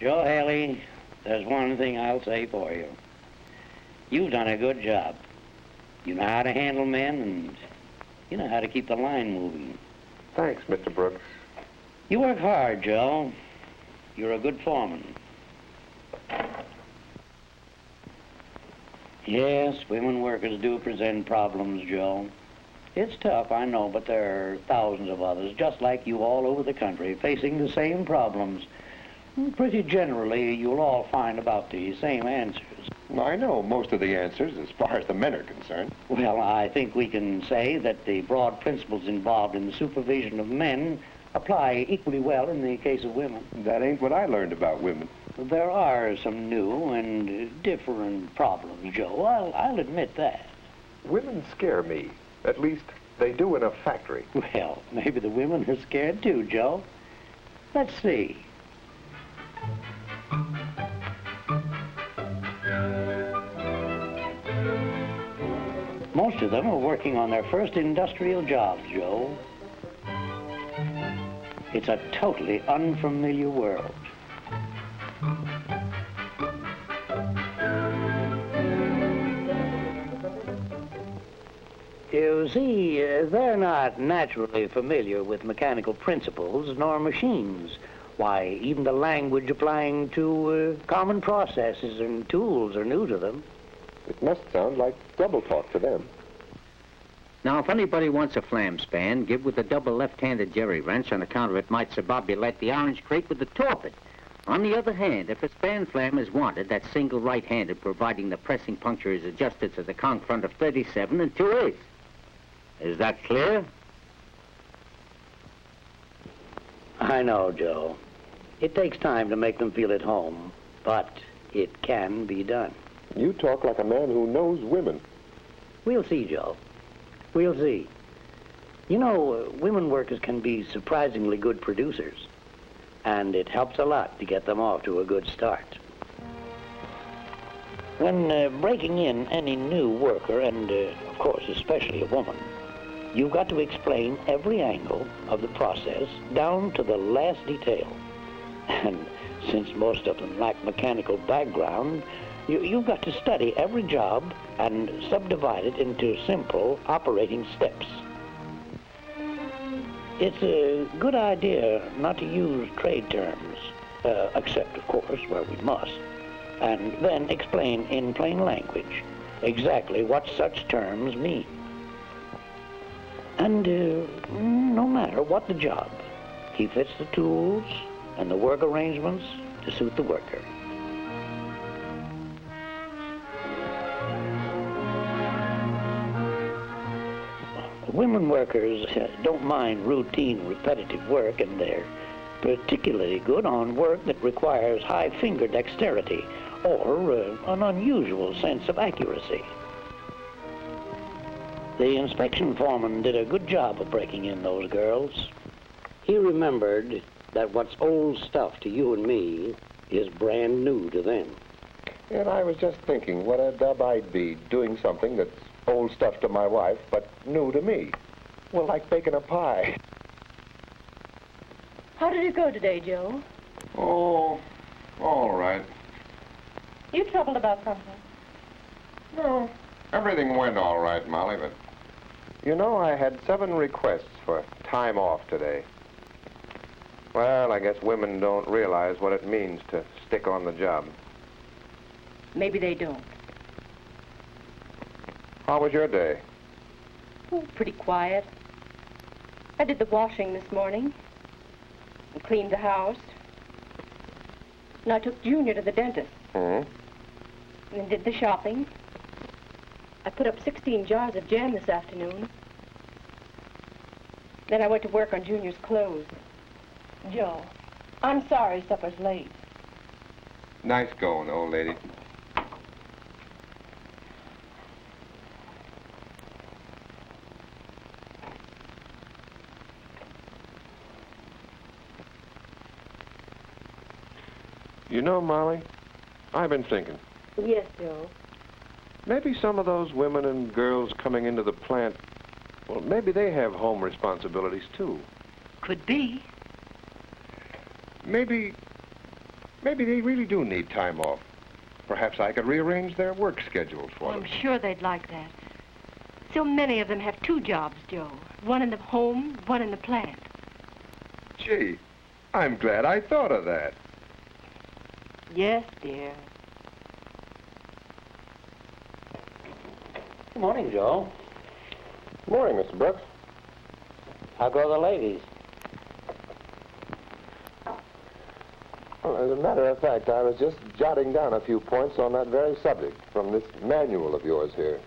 Joe Haley, there's one thing I'll say for you. You've done a good job. You know how to handle men, and you know how to keep the line moving. Thanks, Mr. Brooks. You work hard, Joe. You're a good foreman. Yes, women workers do present problems, Joe. It's tough, I know, but there are thousands of others, just like you all over the country, facing the same problems. Pretty generally, you'll all find about the same answers. I know most of the answers as far as the men are concerned. Well, I think we can say that the broad principles involved in the supervision of men apply equally well in the case of women. That ain't what I learned about women. There are some new and different problems, Joe. I'll admit that. Women scare me. At least, they do in a factory. Well, maybe the women are scared too, Joe. Let's see. Most of them are working on their first industrial jobs, Joe. It's a totally unfamiliar world. You see, they're not naturally familiar with mechanical principles nor machines. Why, even the language applying to common processes and tools are new to them. It must sound like double talk to them. Now, if anybody wants a flam span, give with a double left-handed jerry wrench on account of it might subbobulate the orange crate with the torpid. On the other hand, if a span flam is wanted, that's single right-handed, providing the pressing puncture is adjusted to the conch front of 37 and 2/8. Is that clear? I know, Joe. It takes time to make them feel at home, but it can be done. You talk like a man who knows women. We'll see, Joe. We'll see. You know, women workers can be surprisingly good producers, and it helps a lot to get them off to a good start. When breaking in any new worker, and of course especially a woman, you've got to explain every angle of the process down to the last detail. And since most of them lack mechanical background, you've got to study every job and subdivide it into simple operating steps. It's a good idea not to use trade terms, except, of course, where we must, and then explain in plain language exactly what such terms mean. And no matter what the job, he fits the tools and the work arrangements to suit the worker. Women workers don't mind routine, repetitive work, and they're particularly good on work that requires high finger dexterity or an unusual sense of accuracy. The inspection foreman did a good job of breaking in those girls. He remembered that what's old stuff to you and me is brand new to them. And I was just thinking what a dub I'd be doing something that's old stuff to my wife, but new to me. Well, like baking a pie. How did it go today, Joe? Oh, all right. You troubled about something? No, everything went all right, Molly, but... You know, I had 7 requests for time off today. Well, I guess women don't realize what it means to stick on the job. Maybe they don't. How was your day? Oh, pretty quiet. I did the washing this morning and cleaned the house. And I took Junior to the dentist. Hmm? And then did the shopping. I put up 16 jars of jam this afternoon. Then I went to work on Junior's clothes. Joe, I'm sorry supper's late. Nice going, old lady. You know, Molly, I've been thinking. Yes, Joe. Maybe some of those women and girls coming into the plant, well, maybe they have home responsibilities, too. Could be. Maybe Maybe they really do need time off. Perhaps I could rearrange their work schedules for them. I'm sure they'd like that. So many of them have two jobs, Joe. One in the home, one in the plant. Gee, I'm glad I thought of that. Yes, dear. Good morning, Joe. Morning, Mr. Brooks. How go the ladies? Well, as a matter of fact, I was just jotting down a few points on that very subject from this manual of yours here.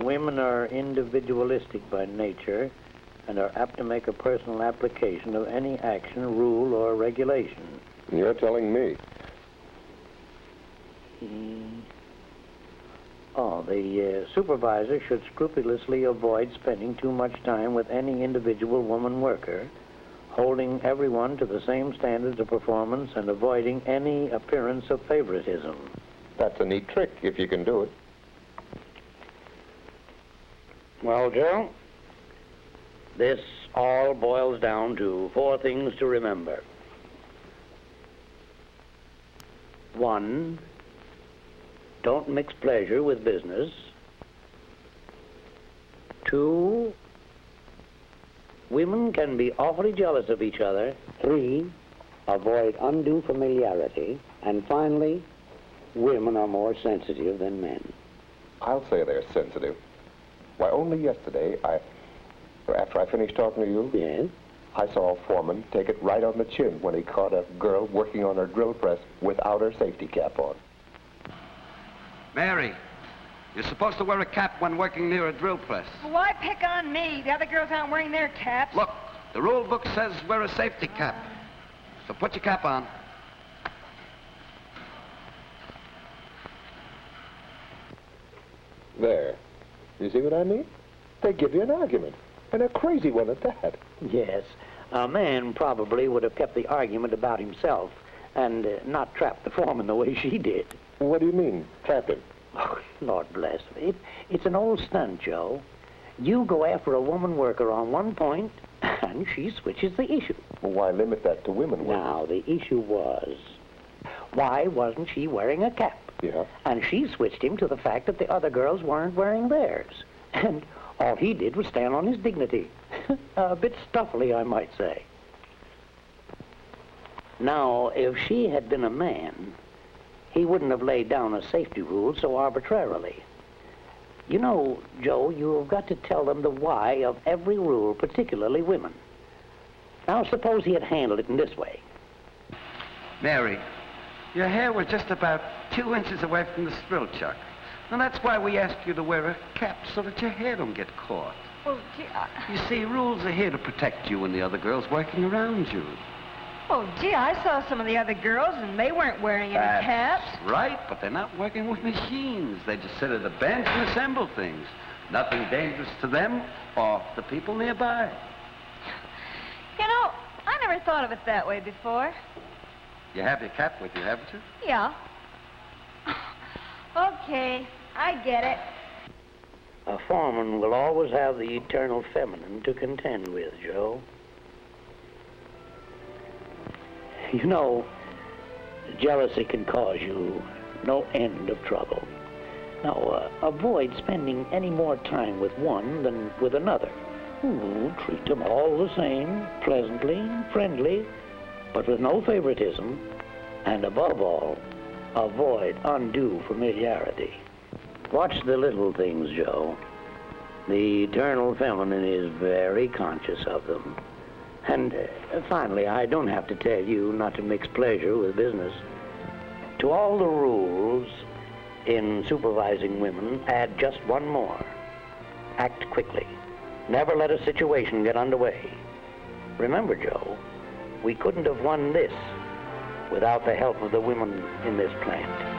Women are individualistic by nature and are apt to make a personal application of any action, rule, or regulation. You're telling me. The supervisor should scrupulously avoid spending too much time with any individual woman worker, holding everyone to the same standards of performance and avoiding any appearance of favoritism. That's a neat trick, if you can do it. Well, Joe, this all boils down to 4 things to remember. 1, don't mix pleasure with business. 2, women can be awfully jealous of each other. 3, avoid undue familiarity. And finally, women are more sensitive than men. I'll say they're sensitive. Why, only yesterday, after I finished talking to you, Yes? I saw a foreman take it right on the chin when he caught a girl working on her drill press without her safety cap on. Mary, you're supposed to wear a cap when working near a drill press. Well, why pick on me? The other girls aren't wearing their caps. Look, the rule book says wear a safety cap. So put your cap on. There. You see what I mean? They give you an argument, and a crazy one at that. Yes. A man probably would have kept the argument about himself and not trapped the foreman the way she did. What do you mean, trap him? Oh, Lord bless me. It's an old stunt, Joe. You go after a woman worker on one point, and she switches the issue. Well, why limit that to women? Now, the issue was, why wasn't she wearing a cap? Yeah. And she switched him to the fact that the other girls weren't wearing theirs. And all he did was stand on his dignity. A bit stuffily, I might say. Now, if she had been a man, he wouldn't have laid down a safety rule so arbitrarily. You know, Joe, you've got to tell them the why of every rule, particularly women. Now, suppose he had handled it in this way. Mary, your hair was just about 2 inches away from the thrill chuck. And that's why we asked you to wear a cap so that your hair don't get caught. Oh, gee, You see, rules are here to protect you and the other girls working around you. I saw some of the other girls, and they weren't wearing any caps. Right, but they're not working with machines. They just sit at a bench and assemble things. Nothing dangerous to them or the people nearby. You know, I never thought of it that way before. You have your cap with you, haven't you? Yeah. Okay, I get it. A foreman will always have the eternal feminine to contend with, Joe. You know, jealousy can cause you no end of trouble. Now, avoid spending any more time with one than with another. Ooh, treat them all the same, pleasantly, friendly, but with no favoritism. And above all, avoid undue familiarity. Watch the little things, Joe. The eternal feminine is very conscious of them. And finally, I don't have to tell you not to mix pleasure with business. To all the rules in supervising women, add just one more. Act quickly. Never let a situation get underway. Remember, Joe, we couldn't have won this without the help of the women in this plant.